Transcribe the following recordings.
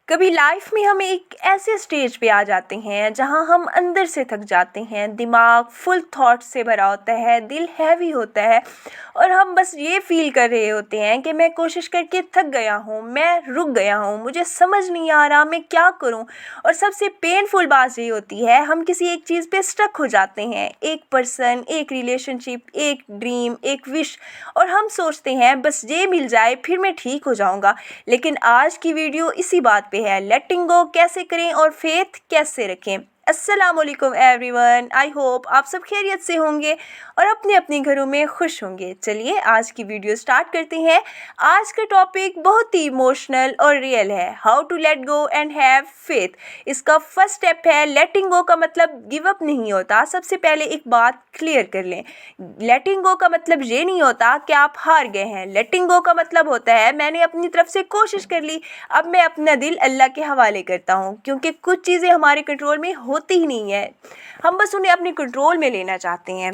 कभी लाइफ में हम एक ऐसे स्टेज पे आ जाते हैं जहां हम अंदर से थक जाते हैं, दिमाग फुल थॉट से भरा होता है, दिल हैवी होता है और हम बस ये फील कर रहे होते हैं कि मैं कोशिश करके थक गया हूँ, मैं रुक गया हूँ, मुझे समझ नहीं आ रहा मैं क्या करूँ। और सबसे पेनफुल बात ये होती है, हम किसी एक चीज़ पे स्टक हो जाते हैं, एक पर्सन, एक रिलेशनशिप, एक ड्रीम, एक विश, और हम सोचते हैं बस ये मिल जाए फिर मैं ठीक हो जाऊँगा। लेकिन आज की वीडियो इसी बात पे है, लेटिंग गो कैसे करें और फेथ कैसे रखें। अस्सलामुअलैकुम एवरीवन, आई होप आप सब खैरियत से होंगे और अपने अपने घरों में खुश होंगे। चलिए आज की वीडियो स्टार्ट करते हैं। आज का टॉपिक बहुत ही इमोशनल और रियल है, how to let go and have faith. इसका फर्स्ट स्टेप है, लेटिंग गो का मतलब गिव अप नहीं होता। सबसे पहले एक बात क्लियर कर लें, लेटिंग गो का मतलब ये नहीं होता कि आप हार गए हैं। लेटिंग गो का मतलब होता है मैंने अपनी तरफ से कोशिश कर ली, अब मैं अपना दिल अल्लाह के हवाले करता हूँ। क्योंकि कुछ चीज़ें हमारे कंट्रोल में होती ही नहीं है, हम बस उन्हें अपने कंट्रोल में लेना चाहते हैं।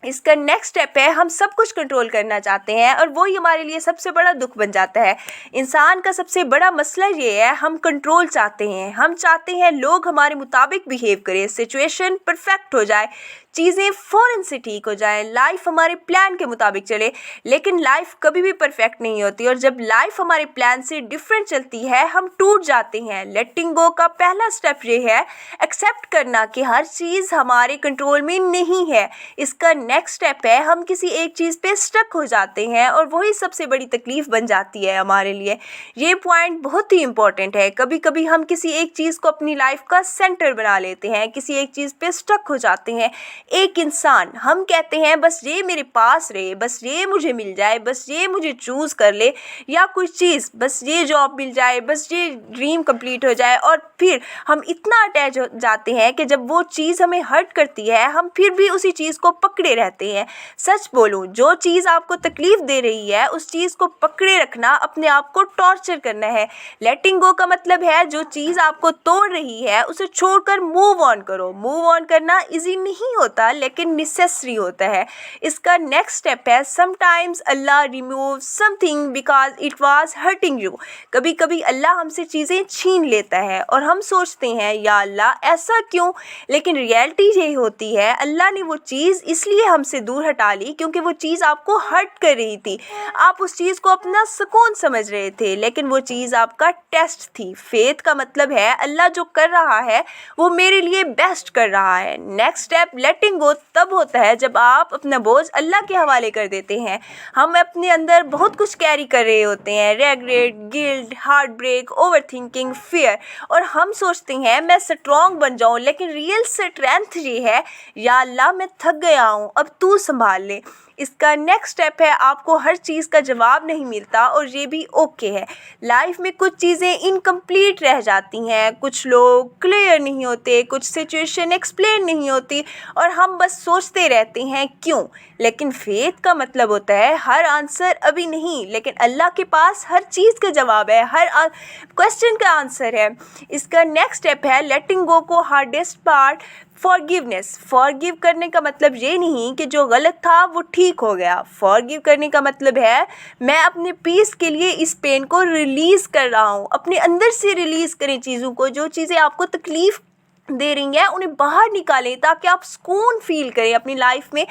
इसका नेक्स्ट स्टेप है, हम सब कुछ कंट्रोल करना चाहते हैं और वही हमारे लिए सबसे बड़ा दुख बन जाता है। इंसान का सबसे बड़ा मसला ये है, हम कंट्रोल चाहते हैं। हम चाहते हैं लोग हमारे मुताबिक बिहेव करें, सिचुएशन परफेक्ट हो जाए, चीज़ें फ़ौरन से ठीक हो जाए, लाइफ हमारे प्लान के मुताबिक चले। लेकिन लाइफ कभी भी परफेक्ट नहीं होती और जब लाइफ हमारे प्लान से डिफरेंट चलती है हम टूट जाते हैं। लेटिंग गो का पहला स्टेप ये है, एक्सेप्ट करना कि हर चीज़ हमारे कंट्रोल में नहीं है। इसका नेक्स्ट स्टेप है, हम किसी एक चीज़ पे स्टक हो जाते हैं और वही सबसे बड़ी तकलीफ़ बन जाती है हमारे लिए। ये पॉइंट बहुत ही इंपॉर्टेंट है। कभी कभी हम किसी एक चीज़ को अपनी लाइफ का सेंटर बना लेते हैं, किसी एक चीज़ पे स्टक हो जाते हैं। एक इंसान, हम कहते हैं बस ये मेरे पास रहे, बस ये मुझे मिल जाए, बस ये मुझे चूज़ कर ले, या कुछ चीज़, बस ये जॉब मिल जाए, बस ये ड्रीम कंप्लीट हो जाए। और फिर हम इतना अटैच हो जाते हैं कि जब वो चीज़ हमें हर्ट करती है हम फिर भी उसी चीज़ को पकड़े रहते हैं। सच बोलूं, जो चीज़ आपको तकलीफ़ दे रही है उस चीज़ को पकड़े रखना अपने आप को टॉर्चर करना है। लेटिंग गो का मतलब है, जो चीज़ आपको तोड़ रही है उसे छोड़कर मूव ऑन करो। मूव ऑन करना इजी नहीं होता लेकिन नेसेसरी होता है। इसका नेक्स्ट स्टेप है, sometimes Allah remove something because it was hurting you. कभी कभी अल्लाह हमसे चीज़ें छीन लेता है और हम सोचते हैं या अल्लाह ऐसा क्यों, लेकिन रियलिटी यही होती है, अल्लाह ने वो चीज़ इसलिए हमसे दूर हटा ली क्योंकि वो चीज़ आपको हर्ट कर रही थी। आप उस चीज़ को अपना सुकून समझ रहे थे लेकिन वो चीज़ आपका टेस्ट थी। फेथ का मतलब है अल्लाह जो कर रहा है वो मेरे लिए बेस्ट कर रहा है। नेक्स्ट स्टेप, लेटिंग गो तब होता है जब आप अपना बोझ अल्लाह के हवाले कर देते हैं। हम अपने अंदर बहुत कुछ कैरी कर रहे होते हैं, regret, guilt, heartbreak, overthinking, fear, और हम सोचते हैं मैं स्ट्रॉन्ग बन जाऊं। लेकिन रियल स्ट्रेंथ ये है, या अल्लाह मैं थक गया हूं, अब तू संभाल ले। इसका नेक्स्ट स्टेप है, आपको हर चीज़ का जवाब नहीं मिलता और ये भी ओके है। लाइफ में कुछ चीज़ें इनकम्प्लीट रह जाती हैं, कुछ लोग क्लियर नहीं होते, कुछ सिचुएशन एक्सप्लेन नहीं होती और हम बस सोचते रहते हैं क्यों। लेकिन फेथ का मतलब होता है हर आंसर अभी नहीं, लेकिन अल्लाह के पास हर चीज़ का जवाब है, हर क्वेश्चन का आंसर है। इसका नेक्स्ट स्टेप है, लेटिंग गो को हार्डेस्ट पार्ट फॉरगिवनेस। फॉरगिव करने का मतलब ये नहीं कि जो गलत था वो ठीक हो गया। फॉरगिव करने का मतलब है मैं अपने पीस के लिए इस पेन को रिलीज़ कर रहा हूँ। अपने अंदर से रिलीज़ करें चीज़ों को, जो चीज़ें आपको तकलीफ़ दे रही हैं उन्हें बाहर निकालें ताकि आप सुकून फील करें अपनी लाइफ में।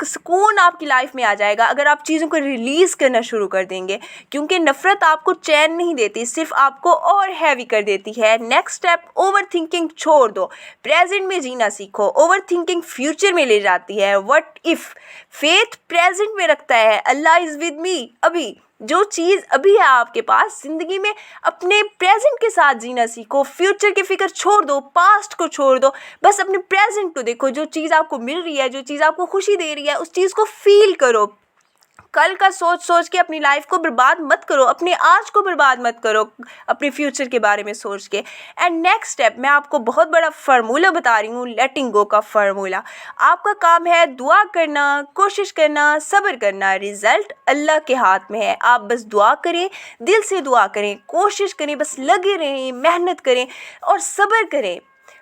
सुकून आपकी लाइफ में आ जाएगा अगर आप चीज़ों को रिलीज़ करना शुरू कर देंगे, क्योंकि नफ़रत आपको चैन नहीं देती, सिर्फ आपको और हैवी कर देती है। नेक्स्ट स्टेप, ओवर थिंकिंग छोड़ दो, प्रेजेंट में जीना सीखो। ओवर थिंकिंग फ्यूचर में ले जाती है। व्हाट इफ़, फेथ प्रेजेंट में रखता है, अल्लाह इज़ विद मी। अभी जो चीज़ अभी है आपके पास ज़िंदगी में, अपने प्रेजेंट के साथ जीना सीखो। फ्यूचर की फ़िक्र छोड़ दो, पास्ट को छोड़ दो, बस अपने प्रेजेंट को देखो। जो चीज़ आपको मिल रही है, जो चीज़ आपको खुशी दे रही है, उस चीज़ को फील करो। कल का सोच सोच के अपनी लाइफ को बर्बाद मत करो, अपने आज को बर्बाद मत करो अपने फ्यूचर के बारे में सोच के। एंड नेक्स्ट स्टेप, मैं आपको बहुत बड़ा फार्मूला बता रही हूँ, लेटिंग गो का फार्मूला। आपका काम है दुआ करना, कोशिश करना, सब्र करना। रिजल्ट अल्लाह के हाथ में है। आप बस दुआ करें, दिल से दुआ करें, कोशिश करें, बस लगे रहें, मेहनत करें और सब्र करें।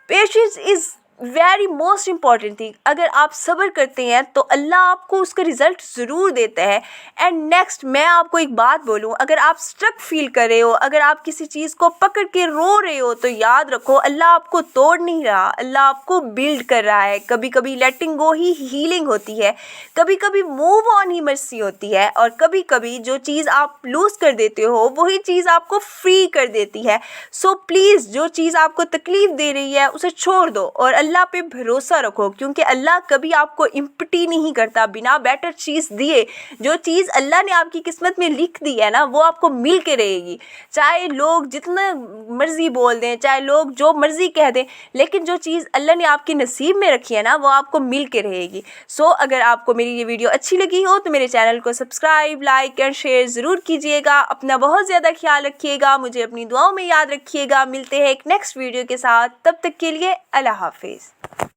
Patience is very most important thing, अगर आप सब्र करते हैं तो अल्लाह आपको उसका रिज़ल्ट ज़रूर देता है। एंड नेक्स्ट मैं आपको एक बात बोलूँ, अगर आप स्ट्रक फील कर रहे हो, अगर आप किसी चीज़ को पकड़ के रो रहे हो, तो याद रखो अल्लाह आपको तोड़ नहीं रहा, अल्लाह आपको बिल्ड कर रहा है। कभी कभी लेटिंग गो ही हीलिंग होती है, कभी कभी मूव ऑन ही मर्सी होती है, और कभी कभी जो चीज़ आप लूज़ कर देते हो वही चीज़ आपको फ्री कर देती है। सो प्लीज़ जो चीज़ आपको तकलीफ़ दे रही है उसे छोड़ दो और अल्लाह पे भरोसा रखो, क्योंकि अल्लाह कभी आपको इम्पटी नहीं करता बिना बेटर चीज़ दिए। जो चीज़ अल्लाह ने आपकी किस्मत में लिख दी है ना, वो आपको मिल के रहेगी। चाहे लोग जितना मर्ज़ी बोल दें, चाहे लोग जो मर्ज़ी कह दें, लेकिन जो चीज़ अल्लाह ने आपके नसीब में रखी है ना, वो आपको मिल के रहेगी। सो अगर आपको मेरी ये वीडियो अच्छी लगी हो तो मेरे चैनल को सब्सक्राइब, लाइक एंड शेयर ज़रूर कीजिएगा। अपना बहुत ज़्यादा ख्याल रखिएगा, मुझे अपनी दुआओं में याद रखिएगा। मिलते हैं एक नेक्स्ट वीडियो के साथ, तब तक के लिए अल्लाह हाफिज़।